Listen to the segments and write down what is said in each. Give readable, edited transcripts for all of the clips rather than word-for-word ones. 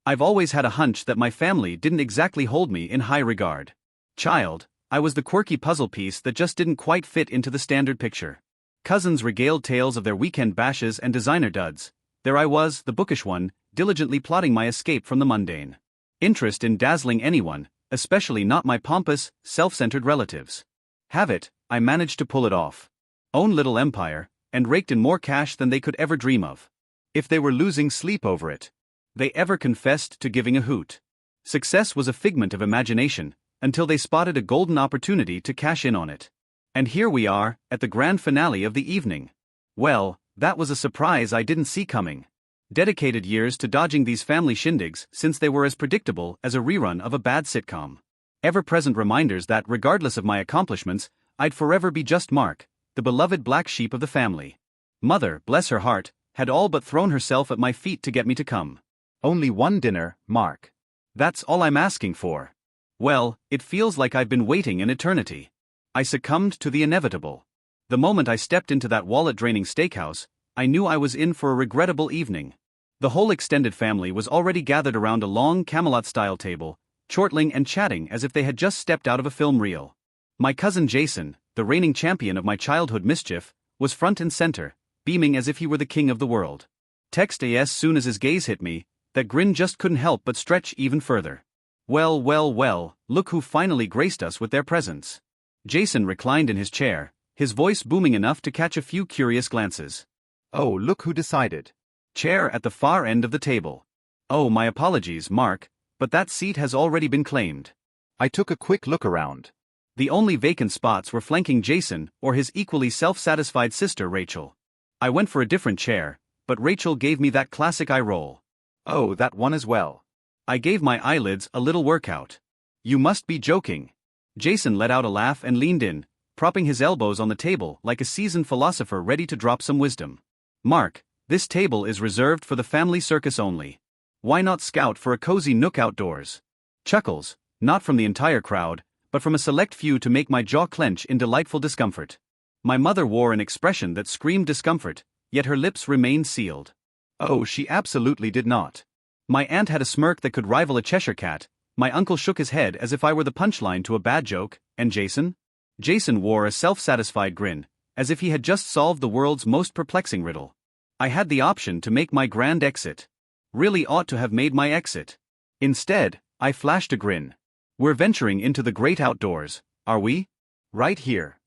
I've always had a hunch that my family didn't exactly hold me in high regard. Child, I was the quirky puzzle piece that just didn't quite fit into the standard picture. Cousins regaled tales of their weekend bashes and designer duds. There I was, the bookish one, diligently plotting my escape from the mundane. Interest in dazzling anyone, especially not my pompous, self-centered relatives. Have it, I managed to pull it off. Own little empire, and raked in more cash than they could ever dream of. If they were losing sleep over it, they ever confessed to giving a hoot. Success was a figment of imagination, until they spotted a golden opportunity to cash in on it. And here we are, at the grand finale of the evening. Well, that was a surprise I didn't see coming. Dedicated years to dodging these family shindigs since they were as predictable as a rerun of a bad sitcom. Ever-present reminders that, regardless of my accomplishments, I'd forever be just Mark, the beloved black sheep of the family. Mother, bless her heart, had all but thrown herself at my feet to get me to come. Only one dinner, Mark. That's all I'm asking for. Well, it feels like I've been waiting an eternity. I succumbed to the inevitable. The moment I stepped into that wallet-draining steakhouse, I knew I was in for a regrettable evening. The whole extended family was already gathered around a long Camelot-style table, chortling and chatting as if they had just stepped out of a film reel. My cousin Jason, the reigning champion of my childhood mischief, was front and center, beaming as if he were the king of the world. Text as soon as his gaze hit me, that grin just couldn't help but stretch even further. Well, well, well, look who finally graced us with their presence. Jason reclined in his chair, his voice booming enough to catch a few curious glances. Oh, look who decided. Chair at the far end of the table. Oh, my apologies, Mark, but that seat has already been claimed. I took a quick look around. The only vacant spots were flanking Jason or his equally self-satisfied sister Rachel. I went for a different chair, but Rachel gave me that classic eye roll. Oh, that one as well. I gave my eyelids a little workout. You must be joking. Jason let out a laugh and leaned in, propping his elbows on the table like a seasoned philosopher ready to drop some wisdom. Mark, this table is reserved for the family circus only. Why not scout for a cozy nook outdoors? Chuckles, not from the entire crowd, but from a select few to make my jaw clench in delightful discomfort. My mother wore an expression that screamed discomfort, yet her lips remained sealed. Oh, she absolutely did not. My aunt had a smirk that could rival a Cheshire cat. My uncle shook his head as if I were the punchline to a bad joke, and Jason? Jason wore a self-satisfied grin, as if he had just solved the world's most perplexing riddle. I had the option to make my grand exit. Really ought to have made my exit. Instead, I flashed a grin. We're venturing into the great outdoors, are we? Right here.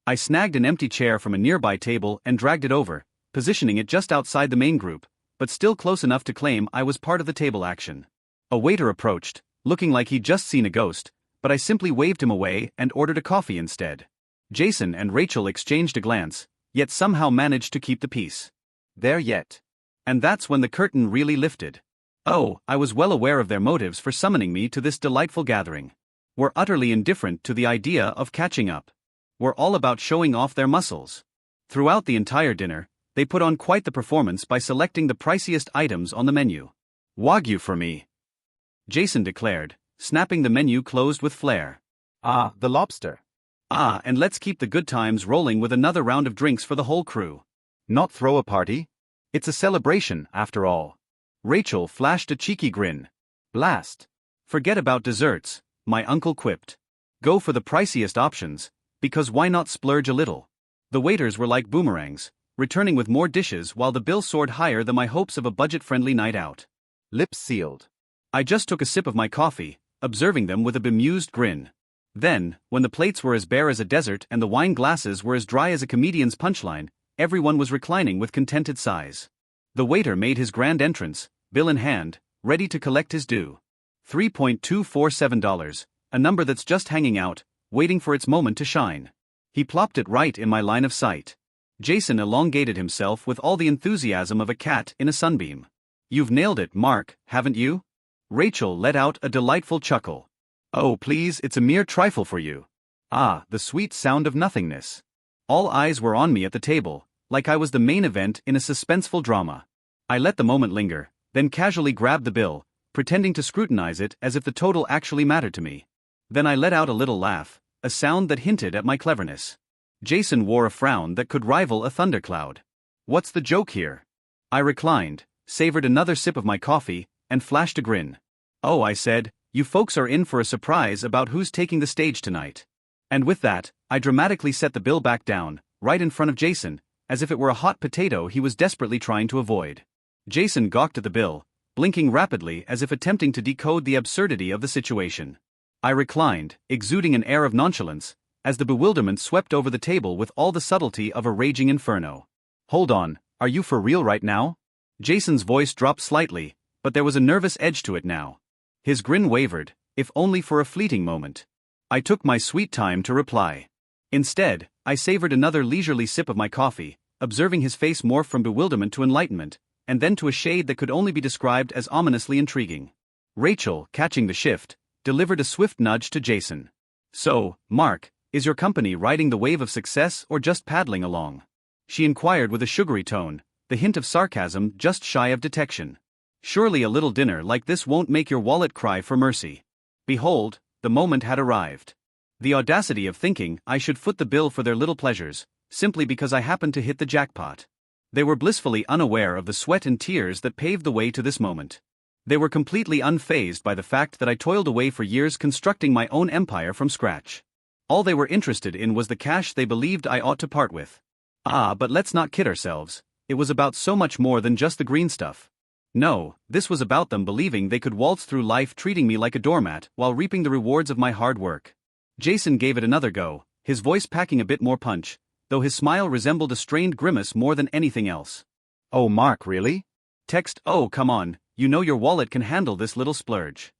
I snagged an empty chair from a nearby table and dragged it over, positioning it just outside the main group, but still close enough to claim I was part of the table action. A waiter approached, looking like he'd just seen a ghost, but I simply waved him away and ordered a coffee instead. Jason and Rachel exchanged a glance, yet somehow managed to keep the peace. There yet. And that's when the curtain really lifted. Oh, I was well aware of their motives for summoning me to this delightful gathering. We're utterly indifferent to the idea of catching up. We're all about showing off their muscles. Throughout the entire dinner, they put on quite the performance by selecting the priciest items on the menu. Wagyu for me, Jason declared, snapping the menu closed with flair. Ah, the lobster. Ah, and let's keep the good times rolling with another round of drinks for the whole crew. Not throw a party? It's a celebration, after all. Rachel flashed a cheeky grin. Blast. Forget about desserts, my uncle quipped. Go for the priciest options, because why not splurge a little? The waiters were like boomerangs, returning with more dishes while the bill soared higher than my hopes of a budget-friendly night out. Lips sealed. I just took a sip of my coffee, observing them with a bemused grin. Then, when the plates were as bare as a desert and the wine glasses were as dry as a comedian's punchline, everyone was reclining with contented sighs. The waiter made his grand entrance, bill in hand, ready to collect his due. $3.247, a number that's just hanging out, waiting for its moment to shine. He plopped it right in my line of sight. Jason elongated himself with all the enthusiasm of a cat in a sunbeam. You've nailed it, Mark, haven't you? Rachel let out a delightful chuckle. Oh, please, it's a mere trifle for you. Ah, the sweet sound of nothingness. All eyes were on me at the table, like I was the main event in a suspenseful drama. I let the moment linger, then casually grabbed the bill, pretending to scrutinize it as if the total actually mattered to me. Then I let out a little laugh, a sound that hinted at my cleverness. Jason wore a frown that could rival a thundercloud. What's the joke here? I reclined, savored another sip of my coffee, and flashed a grin. "Oh," I said, "you folks are in for a surprise about who's taking the stage tonight." And with that, I dramatically set the bill back down, right in front of Jason, as if it were a hot potato he was desperately trying to avoid. Jason gawked at the bill, blinking rapidly as if attempting to decode the absurdity of the situation. I reclined, exuding an air of nonchalance, as the bewilderment swept over the table with all the subtlety of a raging inferno. "Hold on, are you for real right now?" Jason's voice dropped slightly, but there was a nervous edge to it now. His grin wavered, if only for a fleeting moment. I took my sweet time to reply. Instead, I savored another leisurely sip of my coffee, observing his face morph from bewilderment to enlightenment, and then to a shade that could only be described as ominously intriguing. Rachel, catching the shift, delivered a swift nudge to Jason. "So, Mark, is your company riding the wave of success or just paddling along?" She inquired with a sugary tone, the hint of sarcasm just shy of detection. "Surely a little dinner like this won't make your wallet cry for mercy." Behold, the moment had arrived. The audacity of thinking I should foot the bill for their little pleasures, simply because I happened to hit the jackpot. They were blissfully unaware of the sweat and tears that paved the way to this moment. They were completely unfazed by the fact that I toiled away for years constructing my own empire from scratch. All they were interested in was the cash they believed I ought to part with. But let's not kid ourselves, it was about so much more than just the green stuff. No, this was about them believing they could waltz through life treating me like a doormat while reaping the rewards of my hard work. Jason gave it another go, his voice packing a bit more punch, though his smile resembled a strained grimace more than anything else. "Oh, Mark, really? Oh, come on, you know your wallet can handle this little splurge."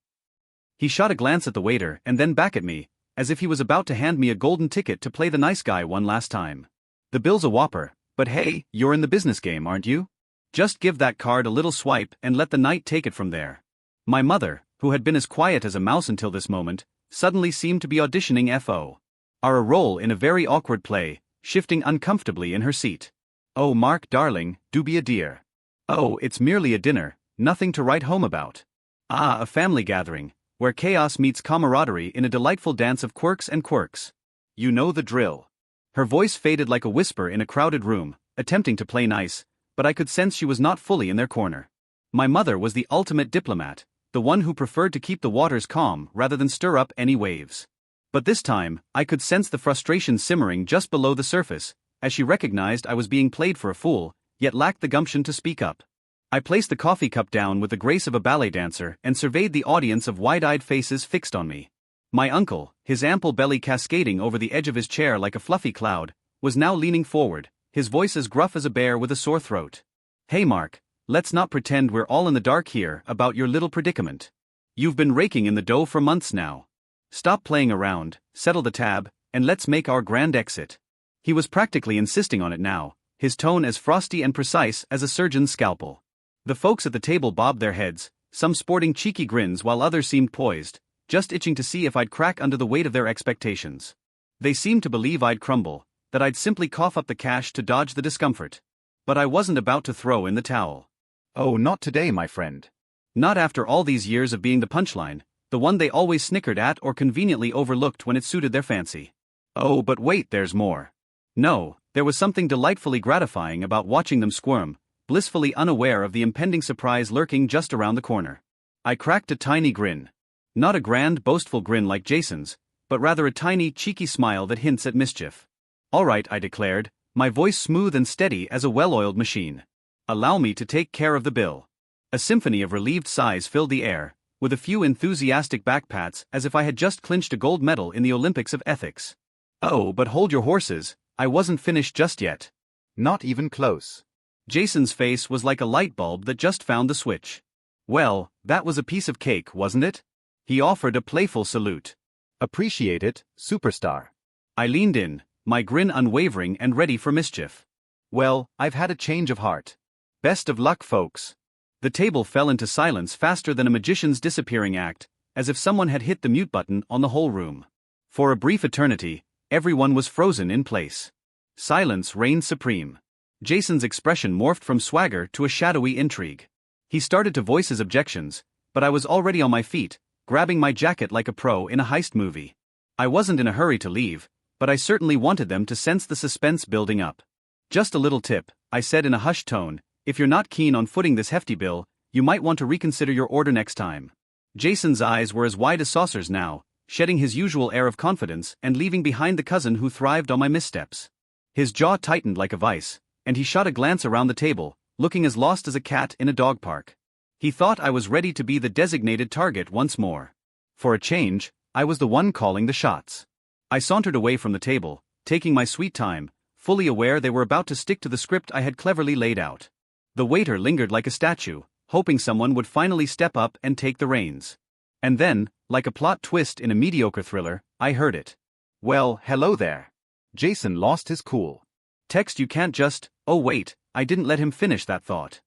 He shot a glance at the waiter and then back at me, as if he was about to hand me a golden ticket to play the nice guy one last time. "The bill's a whopper, but hey, you're in the business game, aren't you? Just give that card a little swipe and let the night take it from there." My mother, who had been as quiet as a mouse until this moment, suddenly seemed to be auditioning for a role in a very awkward play, shifting uncomfortably in her seat. "Oh, Mark darling, do be a dear. Oh, it's merely a dinner, nothing to write home about. A family gathering, where chaos meets camaraderie in a delightful dance of quirks and quirks. You know the drill." Her voice faded like a whisper in a crowded room, attempting to play nice, but I could sense she was not fully in their corner. My mother was the ultimate diplomat, the one who preferred to keep the waters calm rather than stir up any waves. But this time, I could sense the frustration simmering just below the surface, as she recognized I was being played for a fool, yet lacked the gumption to speak up. I placed the coffee cup down with the grace of a ballet dancer and surveyed the audience of wide-eyed faces fixed on me. My uncle, his ample belly cascading over the edge of his chair like a fluffy cloud, was now leaning forward, his voice as gruff as a bear with a sore throat. "Hey Mark, let's not pretend we're all in the dark here about your little predicament. You've been raking in the dough for months now. Stop playing around, settle the tab, and let's make our grand exit." He was practically insisting on it now, his tone as frosty and precise as a surgeon's scalpel. The folks at the table bobbed their heads, some sporting cheeky grins while others seemed poised, just itching to see if I'd crack under the weight of their expectations. They seemed to believe I'd crumble, that I'd simply cough up the cash to dodge the discomfort. But I wasn't about to throw in the towel. "Oh, not today, my friend. Not after all these years of being the punchline, the one they always snickered at or conveniently overlooked when it suited their fancy. Oh, but wait, there's more." No, there was something delightfully gratifying about watching them squirm, blissfully unaware of the impending surprise lurking just around the corner. I cracked a tiny grin. Not a grand, boastful grin like Jason's, but rather a tiny, cheeky smile that hints at mischief. "All right," I declared, my voice smooth and steady as a well-oiled machine. "Allow me to take care of the bill." A symphony of relieved sighs filled the air, with a few enthusiastic backpats as if I had just clinched a gold medal in the Olympics of ethics. "Oh, but hold your horses, I wasn't finished just yet." "Not even close." Jason's face was like a light bulb that just found the switch. "Well, that was a piece of cake, wasn't it?" He offered a playful salute. "Appreciate it, superstar." I leaned in, my grin unwavering and ready for mischief. "Well, I've had a change of heart. Best of luck, folks." The table fell into silence faster than a magician's disappearing act, as if someone had hit the mute button on the whole room. For a brief eternity, everyone was frozen in place. Silence reigned supreme. Jason's expression morphed from swagger to a shadowy intrigue. He started to voice his objections, but I was already on my feet, grabbing my jacket like a pro in a heist movie. I wasn't in a hurry to leave, but I certainly wanted them to sense the suspense building up. "Just a little tip," I said in a hushed tone, "if you're not keen on footing this hefty bill, You might want to reconsider your order next time. Jason's eyes were as wide as saucers now, shedding his usual air of confidence and leaving behind the cousin who thrived on my missteps. His jaw tightened like a vice, and he shot a glance around the table, looking as lost as a cat in a dog park. He thought I was ready to be the designated target once more. For a change, I was the one calling the shots. I sauntered away from the table, taking my sweet time, fully aware they were about to stick to the script I had cleverly laid out. The waiter lingered like a statue, hoping someone would finally step up and take the reins. And then, like a plot twist in a mediocre thriller, I heard it. Well, hello there. Jason lost his cool. Text you can't just, oh wait, I didn't let him finish that thought.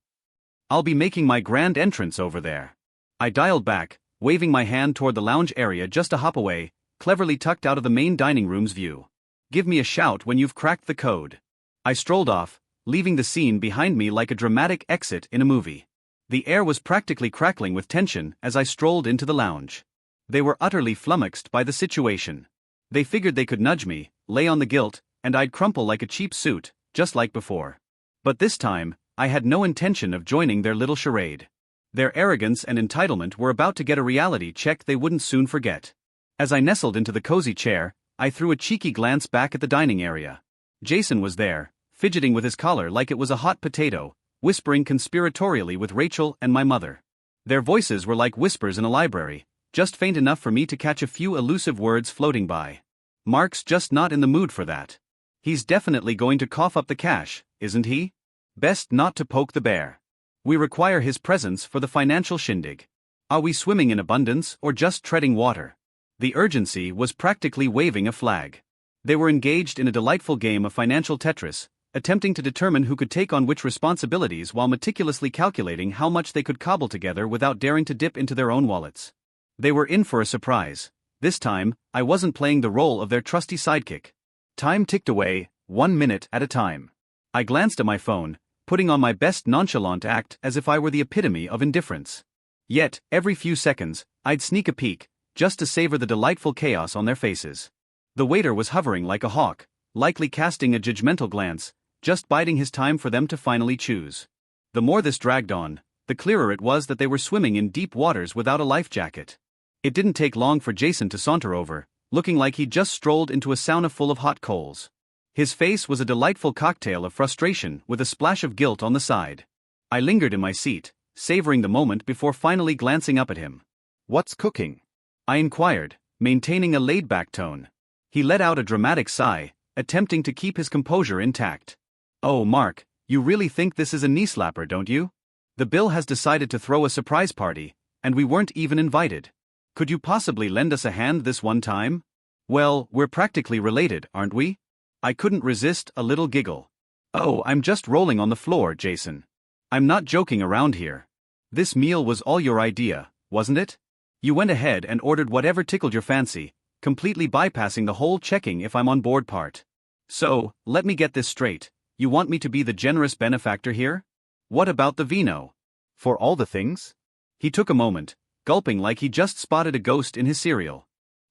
I'll be making my grand entrance over there. I dialed back, waving my hand toward the lounge area just a hop away, cleverly tucked out of the main dining room's view. Give me a shout when you've cracked the code. I strolled off, leaving the scene behind me like a dramatic exit in a movie. The air was practically crackling with tension as I strolled into the lounge. They were utterly flummoxed by the situation. They figured they could nudge me, lay on the guilt, and I'd crumple like a cheap suit, just like before. But this time, I had no intention of joining their little charade. Their arrogance and entitlement were about to get a reality check they wouldn't soon forget. As I nestled into the cozy chair, I threw a cheeky glance back at the dining area. Jason was there, fidgeting with his collar like it was a hot potato, whispering conspiratorially with Rachel and my mother. Their voices were like whispers in a library, just faint enough for me to catch a few elusive words floating by. Mark's just not in the mood for that. He's definitely going to cough up the cash, isn't he? Best not to poke the bear. We require his presence for the financial shindig. Are we swimming in abundance or just treading water? The urgency was practically waving a flag. They were engaged in a delightful game of financial Tetris, attempting to determine who could take on which responsibilities while meticulously calculating how much they could cobble together without daring to dip into their own wallets. They were in for a surprise. This time, I wasn't playing the role of their trusty sidekick. Time ticked away, 1 minute at a time. I glanced at my phone, putting on my best nonchalant act as if I were the epitome of indifference. Yet, every few seconds, I'd sneak a peek, just to savor the delightful chaos on their faces. The waiter was hovering like a hawk, likely casting a judgmental glance, just biding his time for them to finally choose. The more this dragged on, the clearer it was that they were swimming in deep waters without a life jacket. It didn't take long for Jason to saunter over, looking like he'd just strolled into a sauna full of hot coals. His face was a delightful cocktail of frustration with a splash of guilt on the side. I lingered in my seat, savoring the moment before finally glancing up at him. What's cooking? I inquired, maintaining a laid-back tone. He let out a dramatic sigh, attempting to keep his composure intact. Oh, Mark, you really think this is a knee-slapper, don't you? The Bill has decided to throw a surprise party, and we weren't even invited. Could you possibly lend us a hand this one time? Well, we're practically related, aren't we? I couldn't resist a little giggle. Oh, I'm just rolling on the floor, Jason. I'm not joking around here. This meal was all your idea, wasn't it? You went ahead and ordered whatever tickled your fancy, completely bypassing the whole checking if I'm on board part. So, let me get this straight. You want me to be the generous benefactor here? What about the vino? For all the things? He took a moment, gulping like he just spotted a ghost in his cereal.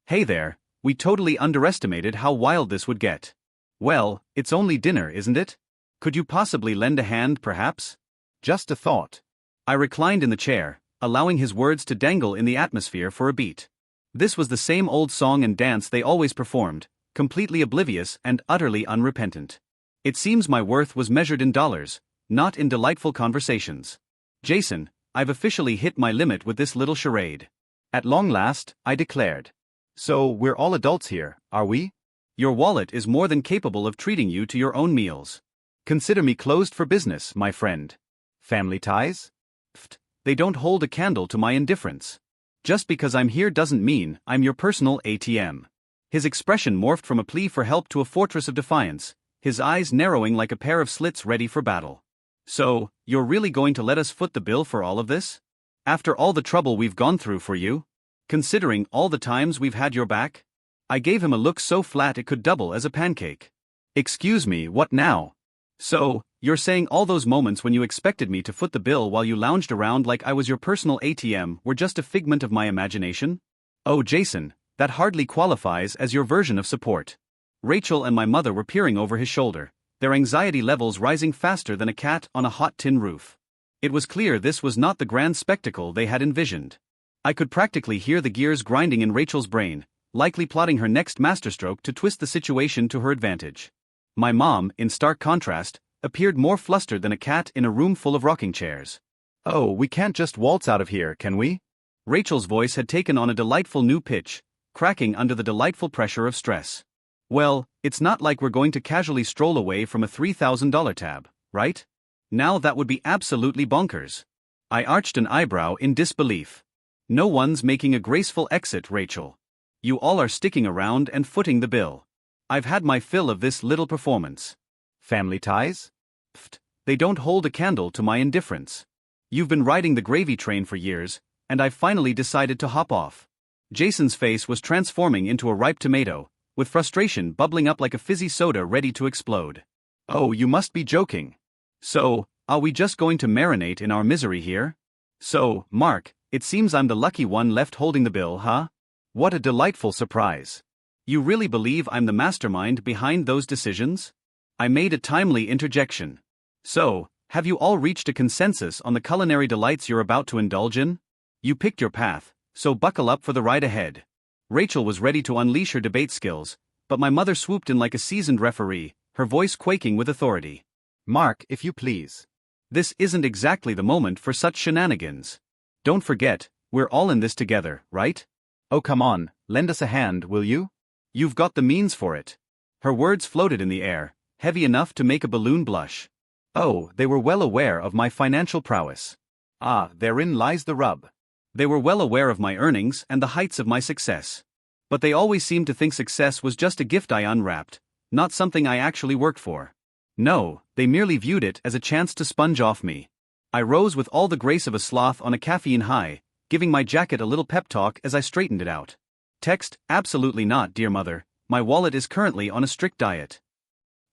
Hey there, we totally underestimated how wild this would get. Well, it's only dinner, isn't it? Could you possibly lend a hand, perhaps? Just a thought. I reclined in the chair, allowing his words to dangle in the atmosphere for a beat. This was the same old song and dance they always performed, completely oblivious and utterly unrepentant. It seems my worth was measured in dollars, not in delightful conversations. Jason, I've officially hit my limit with this little charade. At long last, I declared. So, we're all adults here, are we? Your wallet is more than capable of treating you to your own meals. Consider me closed for business, my friend. Family ties? Pfft, they don't hold a candle to my indifference. Just because I'm here doesn't mean I'm your personal ATM. His expression morphed from a plea for help to a fortress of defiance, his eyes narrowing like a pair of slits ready for battle. So, you're really going to let us foot the bill for all of this? After all the trouble we've gone through for you? Considering all the times we've had your back? I gave him a look so flat it could double as a pancake. Excuse me, what now? So, you're saying all those moments when you expected me to foot the bill while you lounged around like I was your personal ATM were just a figment of my imagination? Oh, Jason, that hardly qualifies as your version of support. Rachel and my mother were peering over his shoulder, their anxiety levels rising faster than a cat on a hot tin roof. It was clear this was not the grand spectacle they had envisioned. I could practically hear the gears grinding in Rachel's brain, likely plotting her next masterstroke to twist the situation to her advantage. My mom, in stark contrast, appeared more flustered than a cat in a room full of rocking chairs. Oh, we can't just waltz out of here, can we? Rachel's voice had taken on a delightful new pitch, cracking under the delightful pressure of stress. Well, it's not like we're going to casually stroll away from a $3,000 tab, right? Now that would be absolutely bonkers. I arched an eyebrow in disbelief. No one's making a graceful exit, Rachel. You all are sticking around and footing the bill. I've had my fill of this little performance. Family ties? Pfft, they don't hold a candle to my indifference. You've been riding the gravy train for years, and I've finally decided to hop off. Jason's face was transforming into a ripe tomato, with frustration bubbling up like a fizzy soda ready to explode. Oh, you must be joking. So, are we just going to marinate in our misery here? So, Mark, it seems I'm the lucky one left holding the bill, huh? What a delightful surprise. You really believe I'm the mastermind behind those decisions? I made a timely interjection. So, have you all reached a consensus on the culinary delights you're about to indulge in? You picked your path, so buckle up for the ride ahead. Rachel was ready to unleash her debate skills, but my mother swooped in like a seasoned referee, her voice quaking with authority. Mark, if you please. This isn't exactly the moment for such shenanigans. Don't forget, we're all in this together, right? Oh, come on, lend us a hand, will you? You've got the means for it. Her words floated in the air, heavy enough to make a balloon blush. Oh, they were well aware of my financial prowess. Ah, therein lies the rub. They were well aware of my earnings and the heights of my success. But they always seemed to think success was just a gift I unwrapped, not something I actually worked for. No, they merely viewed it as a chance to sponge off me. I rose with all the grace of a sloth on a caffeine high, giving my jacket a little pep talk as I straightened it out. Text, absolutely not, dear mother, my wallet is currently on a strict diet.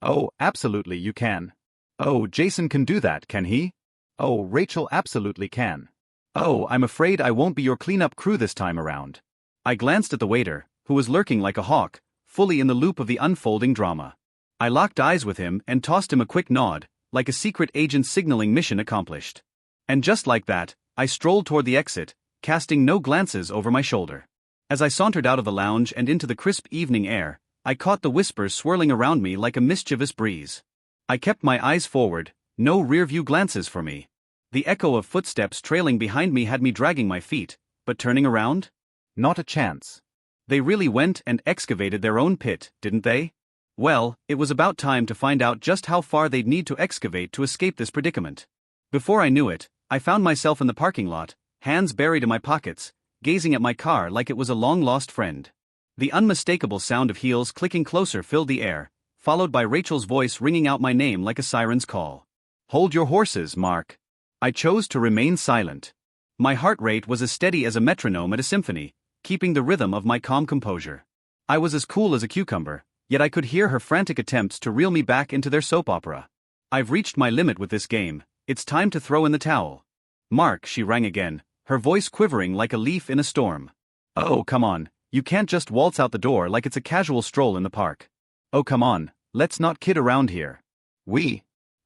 Oh, absolutely you can. Oh, Jason can do that, can he? Oh, Rachel absolutely can. Oh, I'm afraid I won't be your cleanup crew this time around. I glanced at the waiter, who was lurking like a hawk, fully in the loop of the unfolding drama. I locked eyes with him and tossed him a quick nod, like a secret agent signaling mission accomplished. And just like that, I strolled toward the exit, casting no glances over my shoulder. As I sauntered out of the lounge and into the crisp evening air, I caught the whispers swirling around me like a mischievous breeze. I kept my eyes forward, no rear-view glances for me. The echo of footsteps trailing behind me had me dragging my feet, but turning around? Not a chance. They really went and excavated their own pit, didn't they? Well, it was about time to find out just how far they'd need to excavate to escape this predicament. Before I knew it, I found myself in the parking lot, hands buried in my pockets, gazing at my car like it was a long-lost friend. The unmistakable sound of heels clicking closer filled the air, followed by Rachel's voice ringing out my name like a siren's call. Hold your horses, Mark. I chose to remain silent. My heart rate was as steady as a metronome at a symphony, keeping the rhythm of my calm composure. I was as cool as a cucumber, yet I could hear her frantic attempts to reel me back into their soap opera. I've reached my limit with this game, it's time to throw in the towel. Mark, she rang again, her voice quivering like a leaf in a storm. Oh, come on, you can't just waltz out the door like it's a casual stroll in the park. Oh, come on, let's not kid around here.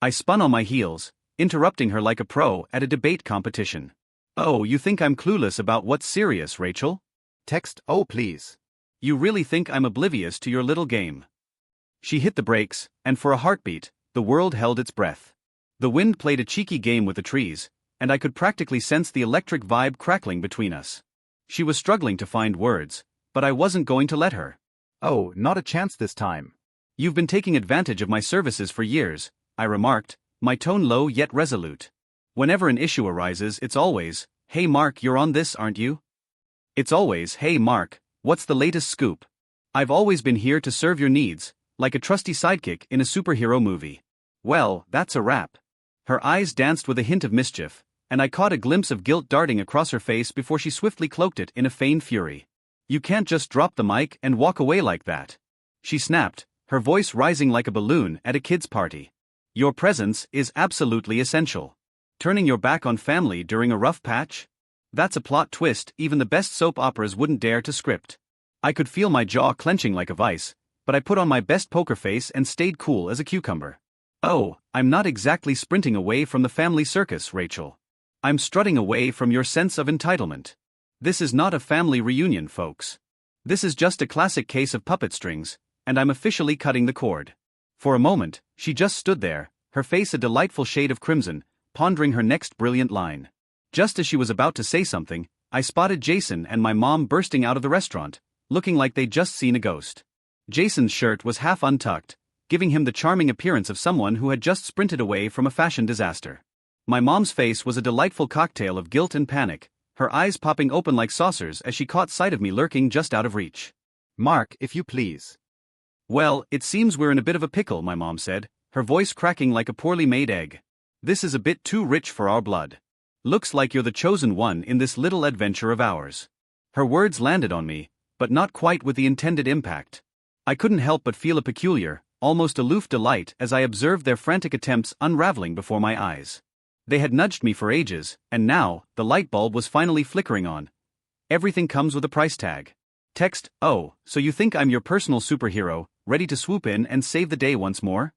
I spun on my heels, interrupting her like a pro at a debate competition. Oh, you think I'm clueless about what's serious, Rachel? Text, oh please. You really think I'm oblivious to your little game? She hit the brakes, and for a heartbeat, the world held its breath. The wind played a cheeky game with the trees, and I could practically sense the electric vibe crackling between us. She was struggling to find words, but I wasn't going to let her. Oh, not a chance this time. You've been taking advantage of my services for years, I remarked, my tone low yet resolute. Whenever an issue arises, it's always, hey Mark, you're on this, aren't you? It's always, hey Mark, what's the latest scoop? I've always been here to serve your needs, like a trusty sidekick in a superhero movie. Well, that's a wrap. Her eyes danced with a hint of mischief, and I caught a glimpse of guilt darting across her face before she swiftly cloaked it in a feigned fury. You can't just drop the mic and walk away like that. She snapped, her voice rising like a balloon at a kid's party. Your presence is absolutely essential. Turning your back on family during a rough patch? That's a plot twist even the best soap operas wouldn't dare to script. I could feel my jaw clenching like a vice, but I put on my best poker face and stayed cool as a cucumber. Oh, I'm not exactly sprinting away from the family circus, Rachel. I'm strutting away from your sense of entitlement. This is not a family reunion, folks. This is just a classic case of puppet strings, and I'm officially cutting the cord. For a moment, she just stood there, her face a delightful shade of crimson, pondering her next brilliant line. Just as she was about to say something, I spotted Jason and my mom bursting out of the restaurant, looking like they'd just seen a ghost. Jason's shirt was half untucked, giving him the charming appearance of someone who had just sprinted away from a fashion disaster. My mom's face was a delightful cocktail of guilt and panic, her eyes popping open like saucers as she caught sight of me lurking just out of reach. Mark, if you please. Well, it seems we're in a bit of a pickle, my mom said, her voice cracking like a poorly made egg. This is a bit too rich for our blood. Looks like you're the chosen one in this little adventure of ours. Her words landed on me, but not quite with the intended impact. I couldn't help but feel a peculiar, almost aloof delight as I observed their frantic attempts unraveling before my eyes. They had nudged me for ages, and now, the light bulb was finally flickering on. Everything comes with a price tag. Text, oh, so you think I'm your personal superhero, ready to swoop in and save the day once more?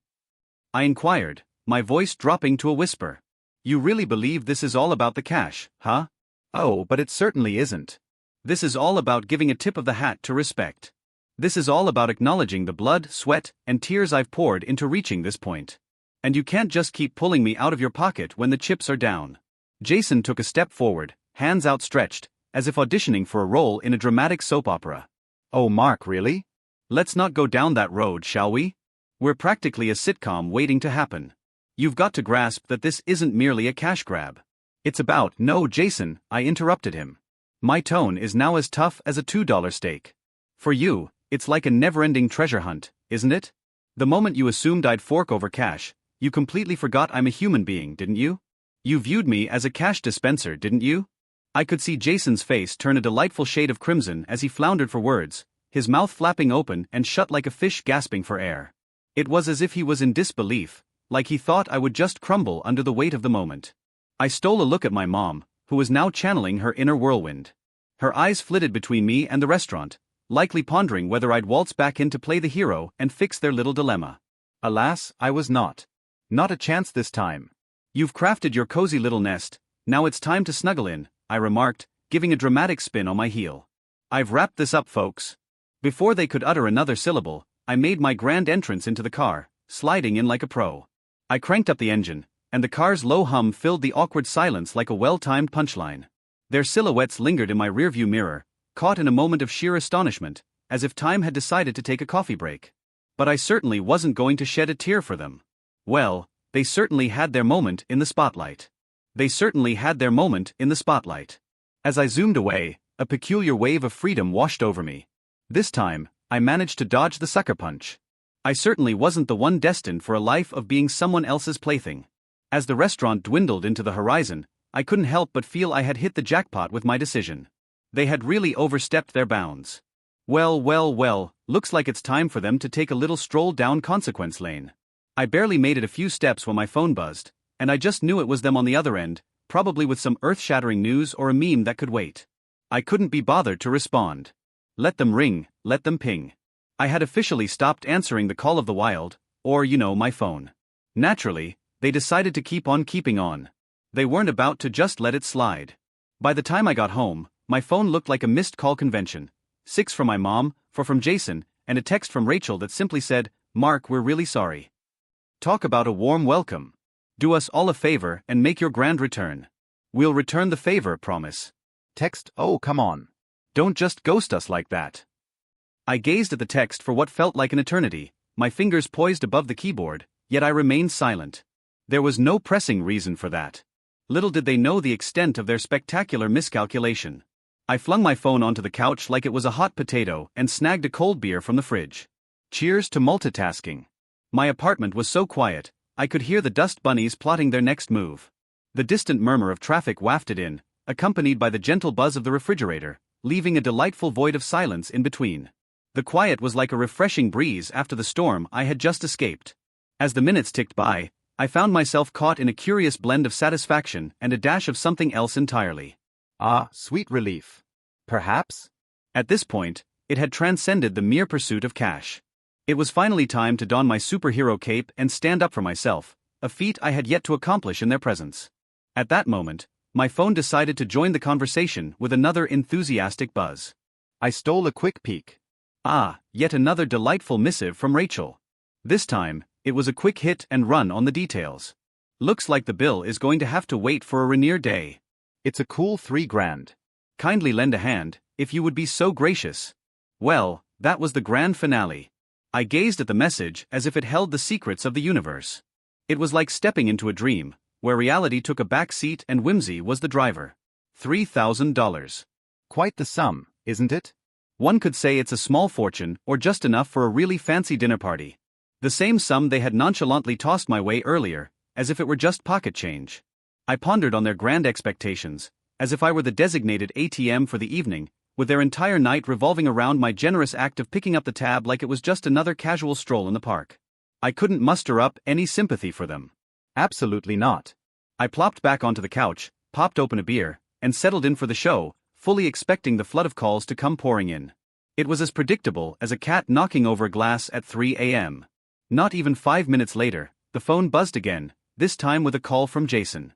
I inquired, my voice dropping to a whisper. You really believe this is all about the cash, huh? Oh, but it certainly isn't. This is all about giving a tip of the hat to respect. This is all about acknowledging the blood, sweat, and tears I've poured into reaching this point. And you can't just keep pulling me out of your pocket when the chips are down. Jason took a step forward, hands outstretched, as if auditioning for a role in a dramatic soap opera. Oh, Mark, really? Let's not go down that road, shall we? We're practically a sitcom waiting to happen. You've got to grasp that this isn't merely a cash grab. It's about— No, Jason, I interrupted him. My tone is now as tough as a $2 steak. For you, it's like a never-ending treasure hunt, isn't it? The moment you assumed I'd fork over cash, you completely forgot I'm a human being, didn't you? You viewed me as a cash dispenser, didn't you? I could see Jason's face turn a delightful shade of crimson as he floundered for words, his mouth flapping open and shut like a fish gasping for air. It was as if he was in disbelief, like he thought I would just crumble under the weight of the moment. I stole a look at my mom, who was now channeling her inner whirlwind. Her eyes flitted between me and the restaurant, likely pondering whether I'd waltz back in to play the hero and fix their little dilemma. Alas, I was not. Not a chance this time. You've crafted your cozy little nest, now it's time to snuggle in, I remarked, giving a dramatic spin on my heel. I've wrapped this up, folks. Before they could utter another syllable, I made my grand entrance into the car, sliding in like a pro. I cranked up the engine, and the car's low hum filled the awkward silence like a well-timed punchline. Their silhouettes lingered in my rearview mirror, caught in a moment of sheer astonishment, as if time had decided to take a coffee break. But I certainly wasn't going to shed a tear for them. Well, they certainly had their moment in the spotlight. As I zoomed away, a peculiar wave of freedom washed over me. This time, I managed to dodge the sucker punch. I certainly wasn't the one destined for a life of being someone else's plaything. As the restaurant dwindled into the horizon, I couldn't help but feel I had hit the jackpot with my decision. They had really overstepped their bounds. Well, looks like it's time for them to take a little stroll down consequence lane. I barely made it a few steps when my phone buzzed, and I just knew it was them on the other end, probably with some earth-shattering news or a meme that could wait. I couldn't be bothered to respond. Let them ring, let them ping. I had officially stopped answering the call of the wild, or my phone. Naturally, they decided to keep on keeping on. They weren't about to just let it slide. By the time I got home, my phone looked like a missed call convention. 6 from my mom, 4 from Jason, and a text from Rachel that simply said, "Mark, we're really sorry." Talk about a warm welcome. Do us all a favor and make your grand return. We'll return the favor, promise. Text, oh, come on. Don't just ghost us like that. I gazed at the text for what felt like an eternity, my fingers poised above the keyboard, yet I remained silent. There was no pressing reason for that. Little did they know the extent of their spectacular miscalculation. I flung my phone onto the couch like it was a hot potato and snagged a cold beer from the fridge. Cheers to multitasking. My apartment was so quiet, I could hear the dust bunnies plotting their next move. The distant murmur of traffic wafted in, accompanied by the gentle buzz of the refrigerator, leaving a delightful void of silence in between. The quiet was like a refreshing breeze after the storm I had just escaped. As the minutes ticked by, I found myself caught in a curious blend of satisfaction and a dash of something else entirely. Ah, sweet relief. Perhaps? At this point, it had transcended the mere pursuit of cash. It was finally time to don my superhero cape and stand up for myself, a feat I had yet to accomplish in their presence. At that moment, my phone decided to join the conversation with another enthusiastic buzz. I stole a quick peek. Ah, yet another delightful missive from Rachel. This time, it was a quick hit and run on the details. Looks like the bill is going to have to wait for a Rainier day. It's a cool $3,000. Kindly lend a hand, if you would be so gracious. Well, that was the grand finale. I gazed at the message as if it held the secrets of the universe. It was like stepping into a dream, where reality took a back seat and whimsy was the driver. $3,000. Quite the sum, isn't it? One could say it's a small fortune or just enough for a really fancy dinner party. The same sum they had nonchalantly tossed my way earlier, as if it were just pocket change. I pondered on their grand expectations, as if I were the designated ATM for the evening, with their entire night revolving around my generous act of picking up the tab like it was just another casual stroll in the park. I couldn't muster up any sympathy for them. Absolutely not. I plopped back onto the couch, popped open a beer, and settled in for the show, fully expecting the flood of calls to come pouring in. It was as predictable as a cat knocking over a glass at 3 a.m. Not even 5 minutes later, the phone buzzed again, this time with a call from Jason.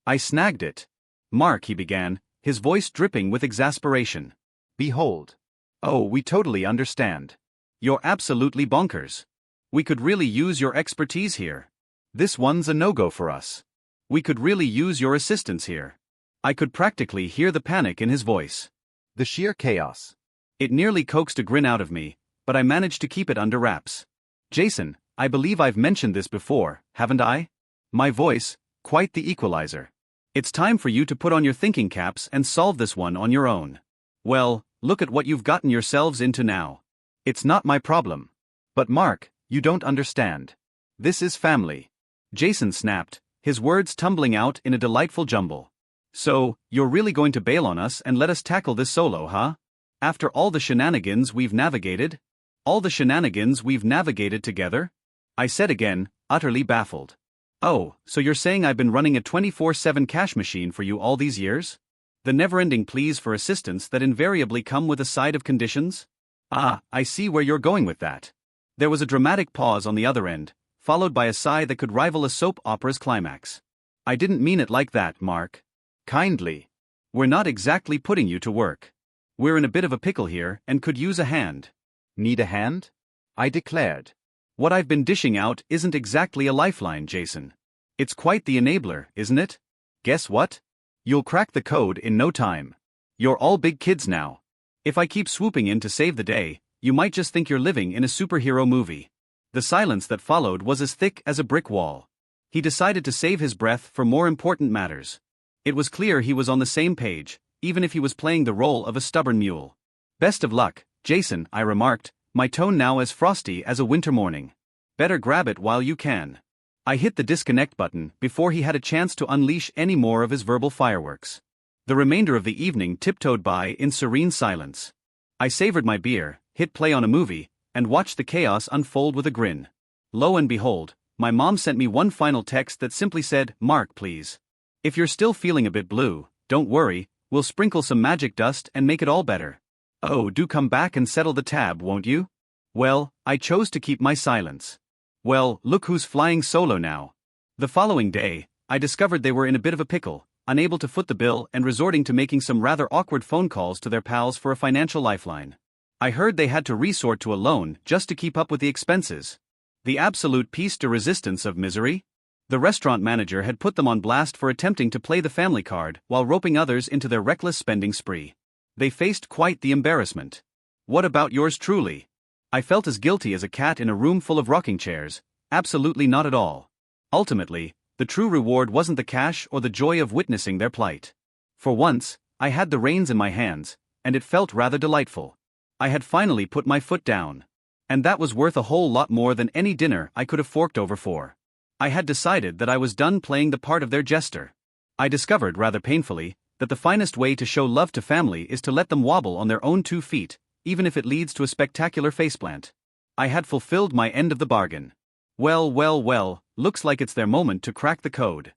I snagged it. "Mark," he began, his voice dripping with exasperation. Behold. "Oh, we totally understand. You're absolutely bonkers. We could really use your expertise here. This one's a no-go for us. We could really use your assistance here." I could practically hear the panic in his voice. The sheer chaos. It nearly coaxed a grin out of me, but I managed to keep it under wraps. "Jason, I believe I've mentioned this before, haven't I?" My voice, quite the equalizer. "It's time for you to put on your thinking caps and solve this one on your own. Well, look at what you've gotten yourselves into now. It's not my problem." "But Mark, you don't understand. "This is family," Jason snapped, his words tumbling out in a delightful jumble. "So, you're really going to bail on us and let us tackle this solo, huh? After all the shenanigans we've navigated? All the shenanigans we've navigated together?" I said again, utterly baffled. "Oh, so you're saying I've been running a 24/7 cash machine for you all these years? The never-ending pleas for assistance that invariably come with a side of conditions? Ah, I see where you're going with that." There was a dramatic pause on the other end, followed by a sigh that could rival a soap opera's climax. "I didn't mean it like that, Mark. Kindly. We're not exactly putting you to work. We're in a bit of a pickle here and could use a hand." "Need a hand?" I declared. "What I've been dishing out isn't exactly a lifeline, Jason. It's quite the enabler, isn't it? Guess what? You'll crack the code in no time. You're all big kids now. If I keep swooping in to save the day, you might just think you're living in a superhero movie." The silence that followed was as thick as a brick wall. He decided to save his breath for more important matters. It was clear he was on the same page, even if he was playing the role of a stubborn mule. "Best of luck, Jason," I remarked, my tone now as frosty as a winter morning. "Better grab it while you can." I hit the disconnect button before he had a chance to unleash any more of his verbal fireworks. The remainder of the evening tiptoed by in serene silence. I savored my beer, hit play on a movie, and watched the chaos unfold with a grin. Lo and behold, my mom sent me one final text that simply said, "Mark, please. If you're still feeling a bit blue, don't worry, we'll sprinkle some magic dust and make it all better. Oh, do come back and settle the tab, won't you?" Well, I chose to keep my silence. Well, look who's flying solo now. The following day, I discovered they were in a bit of a pickle, unable to foot the bill and resorting to making some rather awkward phone calls to their pals for a financial lifeline. I heard they had to resort to a loan just to keep up with the expenses. The absolute piece de resistance of misery? The restaurant manager had put them on blast for attempting to play the family card while roping others into their reckless spending spree. They faced quite the embarrassment. What about yours truly? I felt as guilty as a cat in a room full of rocking chairs. Absolutely not at all. Ultimately, the true reward wasn't the cash or the joy of witnessing their plight. For once, I had the reins in my hands, and it felt rather delightful. I had finally put my foot down. And that was worth a whole lot more than any dinner I could have forked over for. I had decided that I was done playing the part of their jester. I discovered rather painfully that the finest way to show love to family is to let them wobble on their own 2 feet, even if it leads to a spectacular faceplant. I had fulfilled my end of the bargain. Well, looks like it's their moment to crack the code.